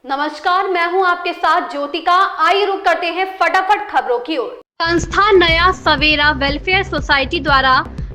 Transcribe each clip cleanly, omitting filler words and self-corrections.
नमस्कार, मैं हूं आपके साथ ज्योतिका। आइए रुक करते हैं फटाफट खबरों की ओर। संस्था नया सवेरा वेलफेयर सोसाइटी द्वारा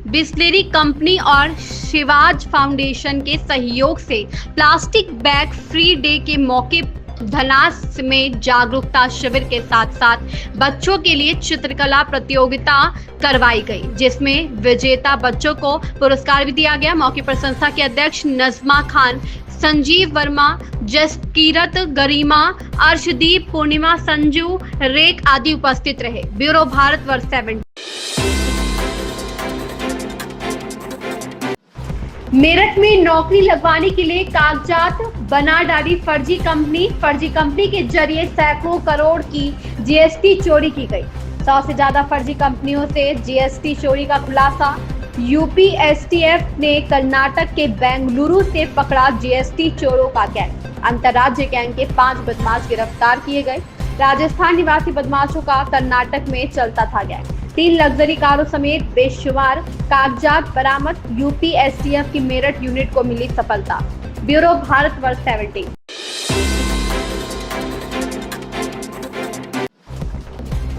बिस्लेरी कंपनी और शिवाज फाउंडेशन के सहयोग से प्लास्टिक बैग फ्री डे के मौके धनास में जागरूकता शिविर के साथ साथ बच्चों के लिए चित्रकला प्रतियोगिता करवाई गई, जिसमें विजेता बच्चों को पुरस्कार भी दिया गया। मौके पर संस्था के अध्यक्ष नजमा खान, संजीव वर्मा, जसकीरत, गरिमा, अर्शदीप, पूर्णिमा, संजू, रेक आदि उपस्थित रहे। ब्यूरो भारतवर्ष 70। मेरठ में नौकरी लगवाने के लिए कागजात बना डाली फर्जी कंपनी के जरिए सैकड़ों करोड़ की जीएसटी चोरी की गई। 100 से ज्यादा फर्जी कंपनियों से जीएसटी चोरी का खुलासा। यूपी एसटीएफ ने कर्नाटक के बेंगलुरु से पकड़ा जीएसटी चोरों का गैंग। अंतर्राज्यीय गैंग के 5 बदमाश गिरफ्तार किए गए। राजस्थान निवासी बदमाशों का कर्नाटक में चलता था गैंग। 3 लग्जरी कारों समेत बेशुमार कागजात बरामद। यूपी एसटीएफ की मेरठ यूनिट को मिली सफलता। ब्यूरो भारतवर्ष 70।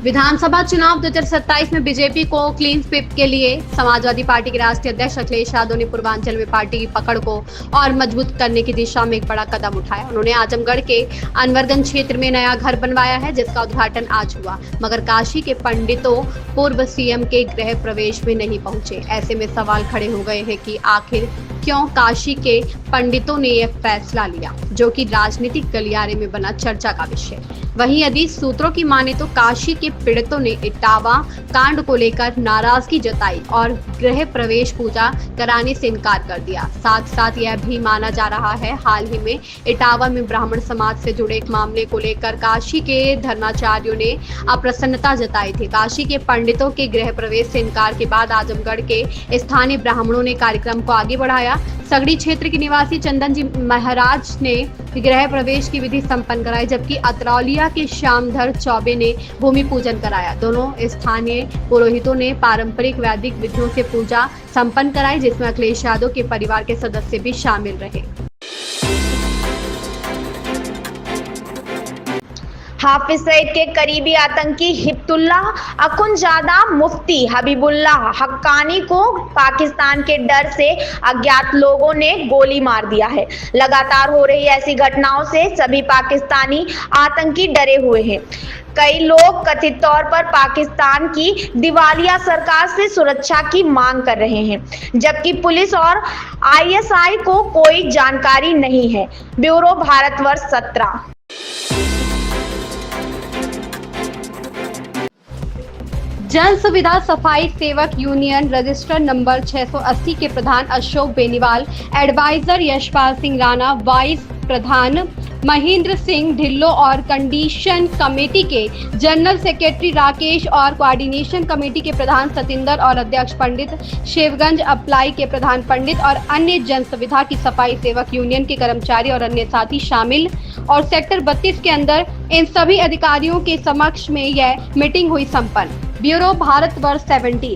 विधानसभा चुनाव 2027 में बीजेपी को क्लीन स्वीप के लिए समाजवादी पार्टी के राष्ट्रीय अध्यक्ष अखिलेश यादव ने पूर्वांचल में पार्टी की पकड़ को और मजबूत करने की दिशा में एक बड़ा कदम उठाया। उन्होंने आजमगढ़ के अनवरगंज क्षेत्र में नया घर बनवाया है, जिसका उद्घाटन आज हुआ, मगर काशी के पंडितों पूर्व सीएम के गृह प्रवेश में नहीं पहुंचे। ऐसे में सवाल खड़े हो गए हैं कि आखिर क्यों काशी के पंडितों ने यह फैसला लिया, जो कि राजनीतिक गलियारे में बना चर्चा का विषय। वहीं यदि सूत्रों की माने तो काशी के पीड़ितों ने इटावा कांड को लेकर नाराजगी जताई और गृह प्रवेश पूजा कराने से इनकार कर दिया। साथ साथ यह भी माना जा रहा है, हाल ही में इटावा में ब्राह्मण समाज से जुड़े एक मामले को लेकर काशी के धर्माचार्यों ने अप्रसन्नता जताई थी। काशी के पंडितों के गृह प्रवेश से इनकार के बाद आजमगढ़ के स्थानीय ब्राह्मणों ने कार्यक्रम को आगे बढ़ाया। सगड़ी क्षेत्र के निवासी चंदन जी महाराज ने गृह प्रवेश की विधि संपन्न कराई, जबकि अतरौलिया के श्यामधर चौबे ने भूमि पूजन कराया। दोनों स्थानीय पुरोहितों ने पारंपरिक वैदिक विधियों से पूजा संपन्न कराई, जिसमें अखिलेश यादव के परिवार के सदस्य भी शामिल रहे। हाफिज सईद के करीबी आतंकी हिब्बुल्लाह अखुंज़ादा मुफ्ती हबीबुल्लाह हक्कानी को पाकिस्तान के डर से अज्ञात लोगों ने गोली मार दिया है। लगातार हो रही ऐसी घटनाओं से सभी पाकिस्तानी आतंकी डरे हुए हैं। कई लोग कथित तौर पर पाकिस्तान की दिवालिया सरकार से सुरक्षा की मांग कर रहे हैं, जबकि पुलिस और आईएसआई को कोई जानकारी नहीं है। ब्यूरो भारतवर्ष 17। जन सुविधा सफाई सेवक यूनियन रजिस्टर नंबर 680 के प्रधान अशोक बेनीवाल, एडवाइजर यशपाल सिंह राणा, वाइस प्रधान महेंद्र सिंह ढिल्लो और कंडीशन कमेटी के जनरल सेक्रेटरी राकेश और कोऑर्डिनेशन कमेटी के प्रधान सतिंदर और अध्यक्ष पंडित शिवगंज अप्लाई के प्रधान पंडित और अन्य जन सुविधा की सफाई सेवक यूनियन के कर्मचारी और अन्य साथी शामिल और सेक्टर 32 के अंदर इन सभी अधिकारियों के समक्ष में यह मीटिंग हुई संपन्न। ब्यूरो भारतवर्ष 70।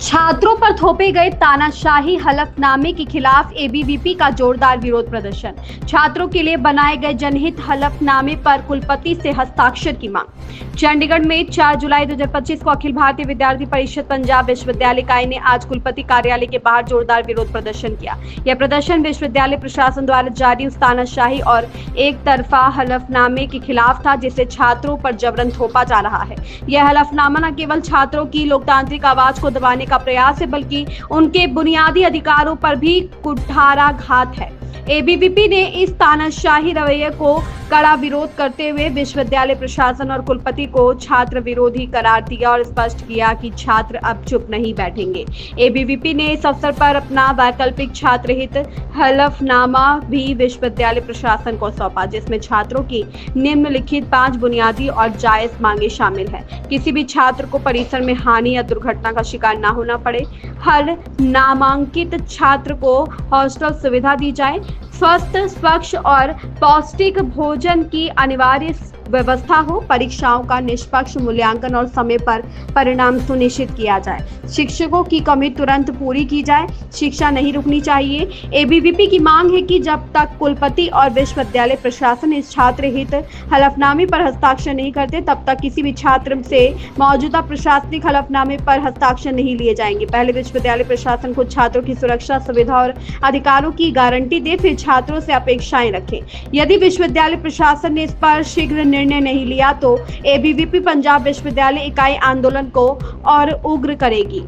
छात्रों पर थोपे गए तानाशाही हलफनामे के खिलाफ एबीवीपी का जोरदार विरोध प्रदर्शन। छात्रों के लिए बनाए गए जनहित हलफनामे पर कुलपति से हस्ताक्षर की मांग। चंडीगढ़ में 4 जुलाई 2025 को अखिल भारतीय विद्यार्थी परिषद पंजाब विश्वविद्यालय इकाई ने आज कुलपति कार्यालय के बाहर जोरदार विरोध प्रदर्शन किया। यह प्रदर्शन विश्वविद्यालय प्रशासन द्वारा जारी उस तानाशाही और एक तरफा हलफनामे के खिलाफ था, जिसे छात्रों पर जबरन थोपा जा रहा है। यह हलफनामा न केवल छात्रों की लोकतांत्रिक आवाज को दबाने का प्रयास है, बल्कि उनके बुनियादी अधिकारों पर भी कुठाराघात है। एबीवीपी ने इस तानाशाही रवैये को कड़ा विरोध करते हुए विश्वविद्यालय प्रशासन और कुलपति को छात्र विरोधी करार दिया और स्पष्ट किया कि छात्र अब चुप नहीं बैठेंगे। एबीवीपी ने इस अवसर पर अपना वैकल्पिक छात्र हित हलफनामा भी विश्वविद्यालय प्रशासन को सौंपा, जिसमें छात्रों की निम्नलिखित 5 बुनियादी और जायज मांगे शामिल है। किसी भी छात्र को परिसर में हानि या दुर्घटना का शिकार न होना पड़े, हर नामांकित छात्र को हॉस्टल सुविधा दी जाए, स्वस्थ, स्वच्छ और पौष्टिक भोजन की अनिवार्य व्यवस्था हो, परीक्षाओं का निष्पक्ष मूल्यांकन और समय पर परिणाम सुनिश्चित किया जाए, शिक्षकों की कमी तुरंत पूरी की जाए, शिक्षा नहीं रुकनी चाहिए। एबीवीपी की मांग है कि जब तक कुलपति और विश्वविद्यालय प्रशासन इस छात्र हित हलफनामे पर हस्ताक्षर नहीं करते तब तक किसी भी छात्र से मौजूदा प्रशासनिक हलफनामे पर हस्ताक्षर नहीं लिए जाएंगे। पहले विश्वविद्यालय प्रशासन खुद छात्रों की सुरक्षा, सुविधा और अधिकारों की गारंटी दे, फिर छात्रों से अपेक्षाएं रखें। यदि विश्वविद्यालय प्रशासन ने इस पर शीघ्र निर्णय नहीं लिया तो एबीवीपी पंजाब विश्वविद्यालय इकाई आंदोलन को और उग्र करेगी।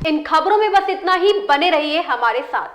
इन खबरों में बस इतना ही, बने रहिए हमारे साथ।